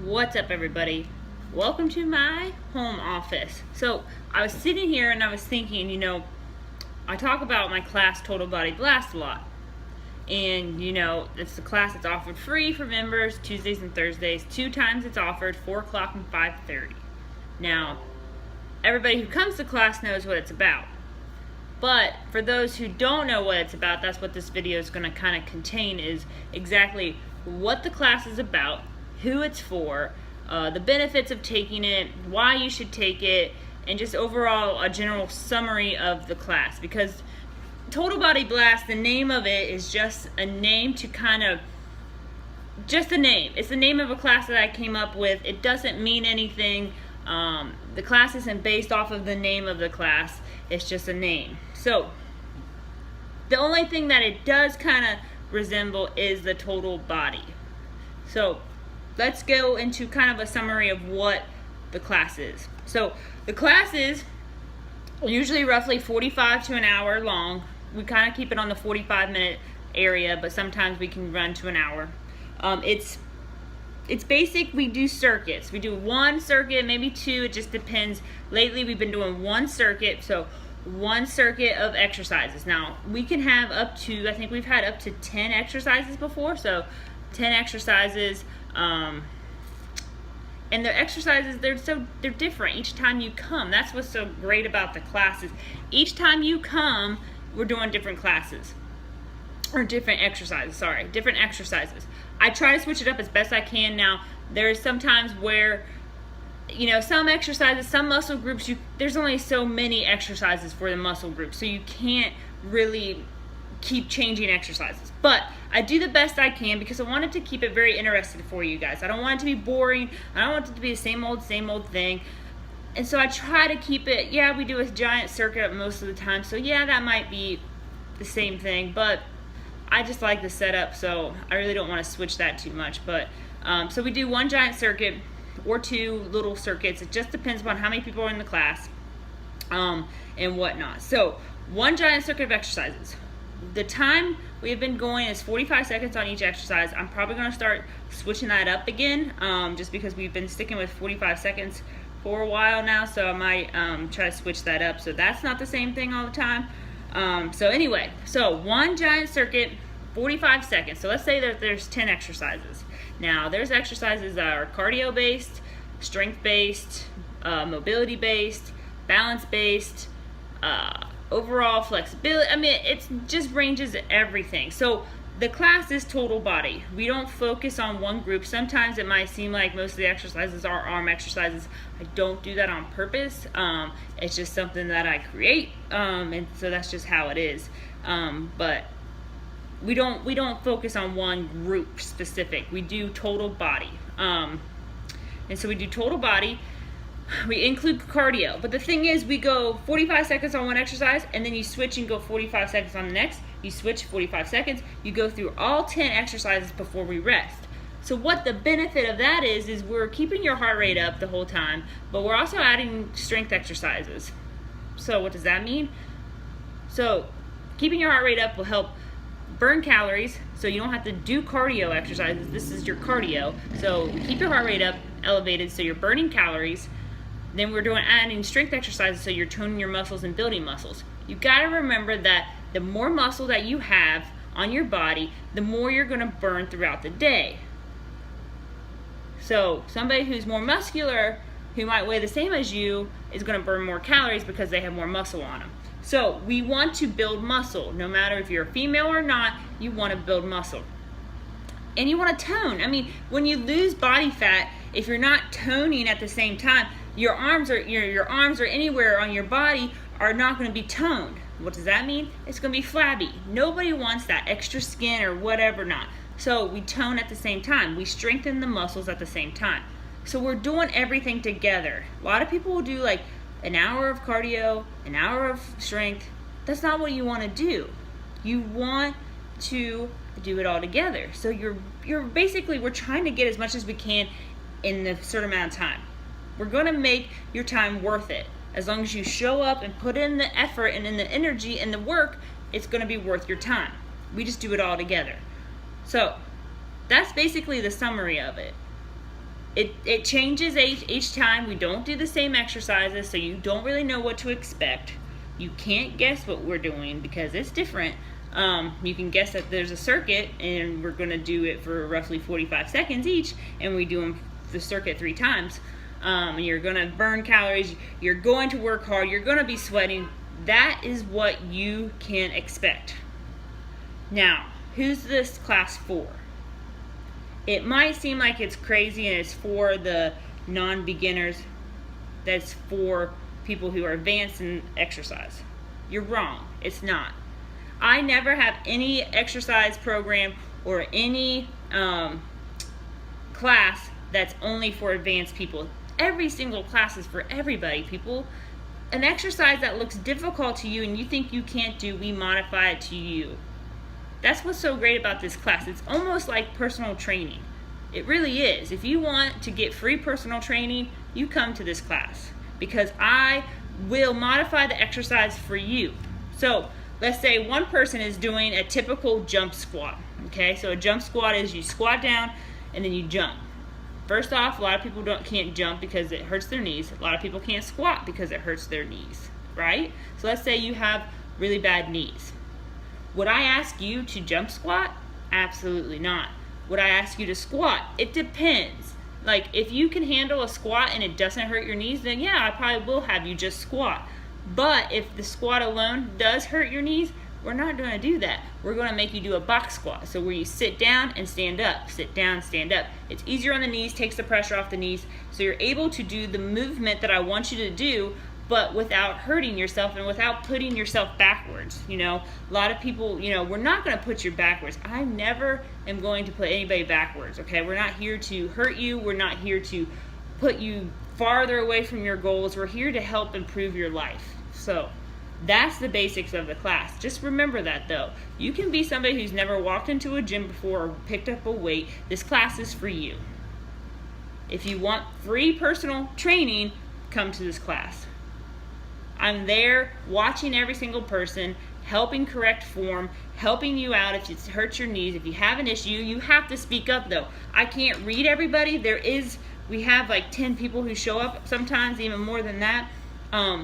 What's up, everybody? Welcome to my home office. So I was sitting here and I was thinking, I talk about my class Total Body Blast a lot. And it's the class that's offered free for members Tuesdays and Thursdays. 2 times it's offered, 4 o'clock and 5:30. Now, everybody who comes to class knows what it's about. But for those who don't know what it's about, that's what this video is going to kind of contain, is exactly what the class is about, who it's for, the benefits of taking it, why you should take it, and just overall a general summary of the class. Because Total Body Blast, the name of it is just a name to just a name. It's the name of a class that I came up with. It doesn't mean anything. The class isn't based off of the name of the class. It's just a name. So the only thing that it does kind of resemble is the total body. So let's go into kind of a summary of what the class is. So the class is usually roughly 45 to an hour long. We kind of keep it on the 45-minute area, but sometimes we can run to an hour. It's basic. We do circuits. We do 1 circuit, maybe 2. It just depends. Lately, we've been doing 1 circuit, so 1 circuit of exercises. Now, we can have up to, I think we've had up to 10 exercises before, so 10 exercises. And the exercises, they're different each time you come. That's what's so great about the classes. Each time you come, we're doing different classes. Or different exercises, different exercises. I try to switch it up as best I can. Now, there's sometimes where, some exercises, some muscle groups, there's only so many exercises for the muscle group, so you can't really keep changing exercises. But I do the best I can because I wanted to keep it very interesting for you guys. I don't want it to be boring. I don't want it to be the same old thing. And so I try to keep it, we do a giant circuit most of the time, so that might be the same thing, but I just like the setup, so I really don't want to switch that too much. But so we do 1 giant circuit or 2 little circuits. It just depends upon how many people are in the class and whatnot. So 1 giant circuit of exercises. The time we have been going is 45 seconds on each exercise. I'm probably going to start switching that up again, just because we've been sticking with 45 seconds for a while now, so I might try to switch that up so that's not the same thing all the time. So anyway, so 1 giant circuit, 45 seconds. So let's say that there's 10 exercises. Now, there's exercises that are cardio-based, strength-based, mobility-based, balance-based, overall flexibility. I mean, it just ranges everything. So the class is total body. We don't focus on one group. Sometimes it might seem like most of the exercises are arm exercises. I don't do that on purpose. It's just something that I create, and so that's just how it is. But we don't focus on one group specific. We do total body, and so we do total body. We include cardio, but the thing is, we go 45 seconds on one exercise, and then you switch and go 45 seconds on the next. You switch 45 seconds. You go through all 10 exercises before we rest. So what the benefit of that is we're keeping your heart rate up the whole time, but we're also adding strength exercises. So what does that mean? So keeping your heart rate up will help burn calories, so you don't have to do cardio exercises. This is your cardio. So keep your heart rate up, elevated, so you're burning calories. Then we're adding strength exercises, so you're toning your muscles and building muscles. You got to remember that the more muscle that you have on your body, the more you're going to burn throughout the day. So somebody who's more muscular, who might weigh the same as you, is going to burn more calories because they have more muscle on them. So we want to build muscle. No matter if you're a female or not, you want to build muscle. And you want to tone. I mean, when you lose body fat, if you're not toning at the same time, your arms or anywhere on your body are not going to be toned. What does that mean? It's going to be flabby. Nobody wants that extra skin or whatever not. So we tone at the same time. We strengthen the muscles at the same time. So we're doing everything together. A lot of people will do like an hour of cardio, an hour of strength. That's not what you want to do. You want to do it all together. So you're basically, we're trying to get as much as we can in a certain amount of time. We're going to make your time worth it. As long as you show up and put in the effort and in the energy and the work, it's going to be worth your time. We just do it all together. So that's basically the summary of it. It changes each time. We don't do the same exercises, so you don't really know what to expect. You can't guess what we're doing because it's different. You can guess that there's a circuit and we're going to do it for roughly 45 seconds each, and we do the circuit 3 times. And you're going to burn calories, you're going to work hard, you're going to be sweating. That is what you can expect. Now, who's this class for? It might seem like it's crazy and it's for the non-beginners. That's for people who are advanced in exercise. You're wrong. It's not. I never have any exercise program or any class that's only for advanced people. Every single class is for everybody, people. An exercise that looks difficult to you and you think you can't do, we modify it to you. That's what's so great about this class. It's almost like personal training. It really is. If you want to get free personal training, you come to this class because I will modify the exercise for you. So let's say one person is doing a typical jump squat. Okay, so a jump squat is you squat down and then you jump. First off, a lot of people can't jump because it hurts their knees. A lot of people can't squat because it hurts their knees, right? So let's say you have really bad knees. Would I ask you to jump squat? Absolutely not. Would I ask you to squat? It depends. Like if you can handle a squat and it doesn't hurt your knees, then yeah, I probably will have you just squat. But if the squat alone does hurt your knees, we're not going to do that. We're going to make you do a box squat. So where you sit down and stand up, sit down, stand up. It's easier on the knees, takes the pressure off the knees. So you're able to do the movement that I want you to do, but without hurting yourself and without putting yourself backwards. You know, a lot of people, you know, we're not going to put you backwards. I never am going to put anybody backwards, okay? We're not here to hurt you. We're not here to put you farther away from your goals. We're here to help improve your life. So that's the basics of the class. Just remember that though. You can be somebody who's never walked into a gym before or picked up a weight. This class is for you. If you want free personal training, come to this class. I'm there watching every single person, helping correct form, helping you out if it hurts your knees. If you have an issue, you have to speak up though. I can't read everybody. We have like 10 people who show up, sometimes even more than that.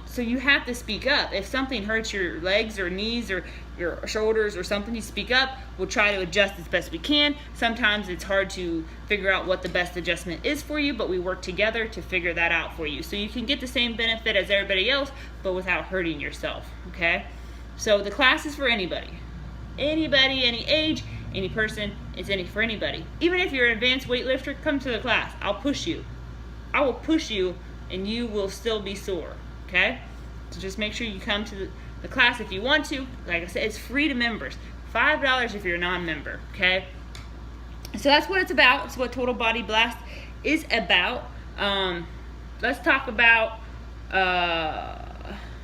So you have to speak up. If something hurts your legs or knees or your shoulders or something, you speak up. We'll try to adjust as best we can. Sometimes it's hard to figure out what the best adjustment is for you, but we work together to figure that out for you. So you can get the same benefit as everybody else, but without hurting yourself, okay? So the class is for anybody. Anybody, any age, any person, it's for anybody. Even if you're an advanced weightlifter, come to the class. I'll push you. I will push you and you will still be sore. Okay, so just make sure you come to the class if you want to. Like I said, it's free to members. $5 if you're a non-member. Okay, so that's what it's about. It's what Total Body Blast is about. Let's talk about.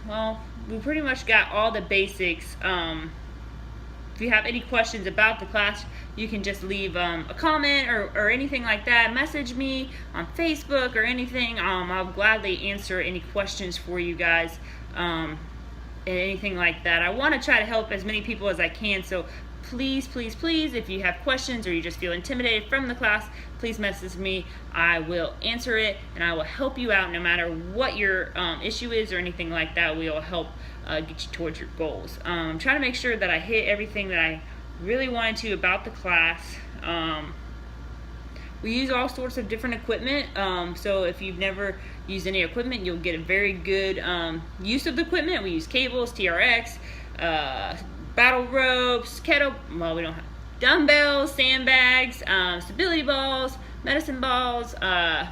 Well, we pretty much got all the basics. If you have any questions about the class, you can just leave a comment or anything like that. Message me on Facebook or anything. I'll gladly answer any questions for you guys and anything like that. I want to try to help as many people as I can. So please, please, please, if you have questions or you just feel intimidated from the class, please message me. I will answer it and I will help you out no matter what your issue is or anything like that. We will help get you towards your goals. I'm trying to make sure that I hit everything that I really wanted to about the class. We use all sorts of different equipment, so if you've never used any equipment, you'll get a very good use of the equipment. We use cables, TRX, battle ropes, we don't have dumbbells, sandbags, stability balls, medicine balls.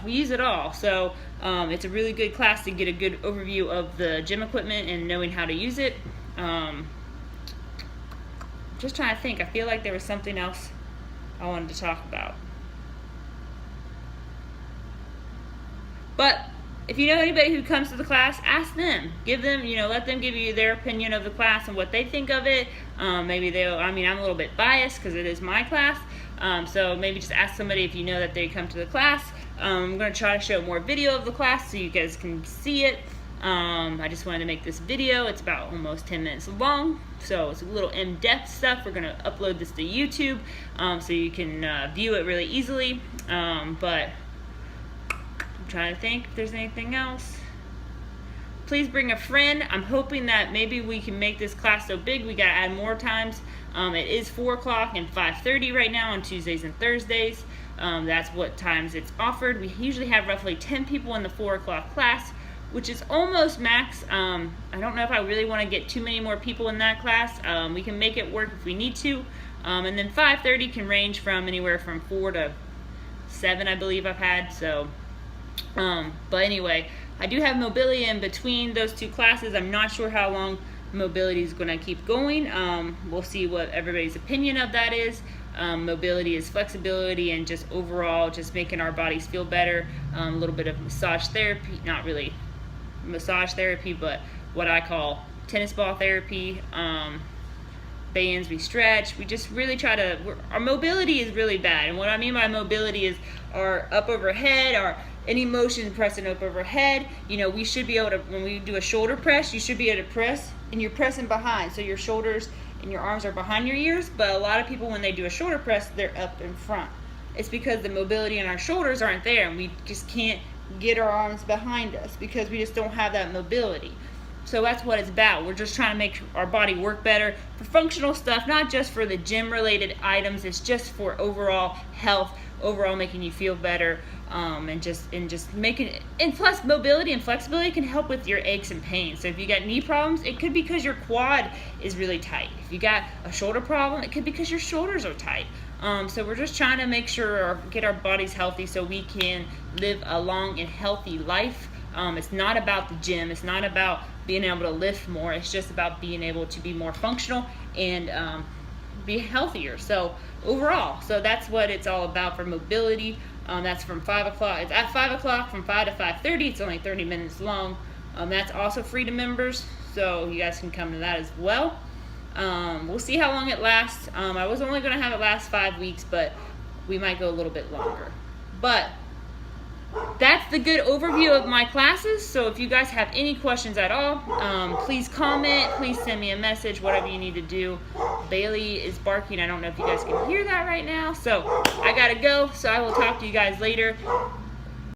We use it all. So it's a really good class to get a good overview of the gym equipment and knowing how to use it. Just trying to think. I feel like there was something else I wanted to talk about. But if you know anybody who comes to the class, ask them. Give them, let them give you their opinion of the class and what they think of it. Maybe I'm a little bit biased because it is my class. So maybe just ask somebody if you know that they come to the class. I'm going to try to show more video of the class so you guys can see it. I just wanted to make this video. It's about almost 10 minutes long, so it's a little in-depth stuff. We're going to upload this to YouTube so you can view it really easily. But trying to think if there's anything else. Please bring a friend. I'm hoping that maybe we can make this class so big we gotta add more times. It is 4 o'clock and 5:30 right now on Tuesdays and Thursdays. That's what times it's offered. We usually have roughly 10 people in the 4 o'clock class, which is almost max. I don't know if I really want to get too many more people in that class. We can make it work if we need to. And then 5:30 can range from anywhere from 4 to 7, I believe I've had. So, but anyway, I do have mobility in between those 2 classes. I'm not sure how long mobility is going to keep going. We'll see what everybody's opinion of that is. Mobility is flexibility and just overall just making our bodies feel better. A little bit of massage therapy, not really massage therapy, but what I call tennis ball therapy. Bands, we stretch, we just really try to, our mobility is really bad. And what I mean by mobility is our up overhead, our any motion pressing up overhead. You know, we should be able to, when we do a shoulder press, you should be able to press, and you're pressing behind, so your shoulders and your arms are behind your ears. But a lot of people, when they do a shoulder press, they're up in front. It's because the mobility in our shoulders aren't there, and we just can't get our arms behind us because we just don't have that mobility. So that's what it's about. We're just trying to make our body work better for functional stuff, not just for the gym related items. It's just for overall health, overall making you feel better, and just making it. And plus, mobility and flexibility can help with your aches and pains. So if you got knee problems, it could be because your quad is really tight. If you got a shoulder problem, it could be because your shoulders are tight. So we're just trying to make sure get our bodies healthy so we can live a long and healthy life. It's not about the gym. It's not about being able to lift more. It's just about being able to be more functional and be healthier. So overall, so that's what it's all about for mobility. That's from 5 o'clock. It's at 5 o'clock from 5 to 5:30. It's only 30 minutes long. That's also free to members, so you guys can come to that as well. We'll see how long it lasts. I was only going to have it last 5 weeks, but we might go a little bit longer. But that's the good overview of my classes. So if you guys have any questions at all, please comment, please send me a message, whatever you need to do. Bailey is barking. I don't know if you guys can hear that right now. So I gotta go. So I will talk to you guys later.